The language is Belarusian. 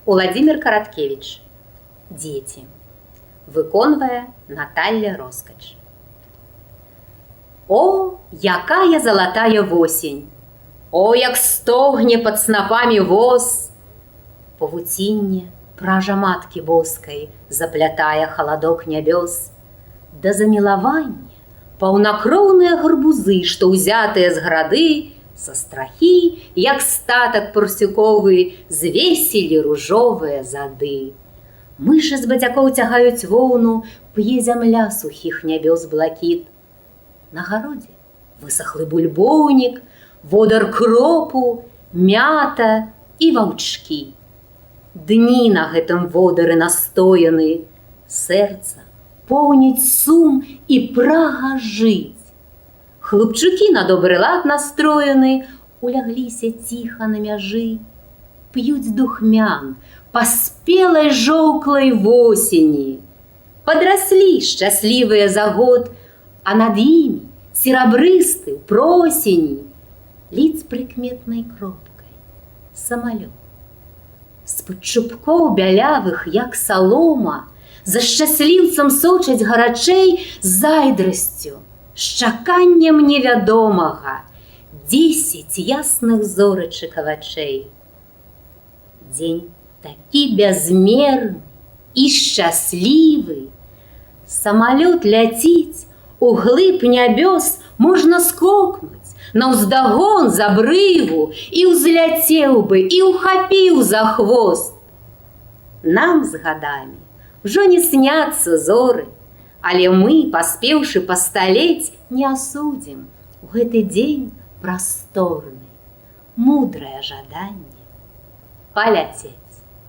Уладзімір Караткевіч. Дзеці. Выконвае Наталля Роскач. О, якая залатая восень! О, як стогне пад снапамі воз! Павуцінне пража маткі боскай заплятае халадок нябёс. Да замілавання паўнакроўныя гарбузы, што ўзятыя з грады, са страхі, як статак парсюковы, звесілі ружовыя зады. Мышы з бацякоў цягаюць воўну, п'е зямля сухіх нябёс блакіт. На гародзе высахлы бульбоўнік, водар кропу, мята і ваўчкі. Дні на гэтым водары настояны, сэрца поўніць сум і прага жыць. Хлопчукі на добры лад настроены, улягліся ціха на мяжы, п'юць духмян па спелай жоўклай восені. Падраслі шчаслівыя за год, а над імі серабрысты просені ліц прыкметнай кропкай самалёт. З-пад чубкоў бялявых, як салома, за шчасліўцам сочаць гарачэй зайдрасцю, з чаканнем невядомага 10 ясных зорачак вачэй. Дзень такі бязмерны і шчаслівы. Самалёт ляціць, у глыб нябёс можна скокнуць, наўздагон за брыву, і ўзляцеў бы, і ўхапіў за хвост. Нам з гадамі ўжо не сняцца зоры, але мы, паспеўшы пасталець, не асудзім у гэты дзень прасторны, мудрае жаданне паляцець.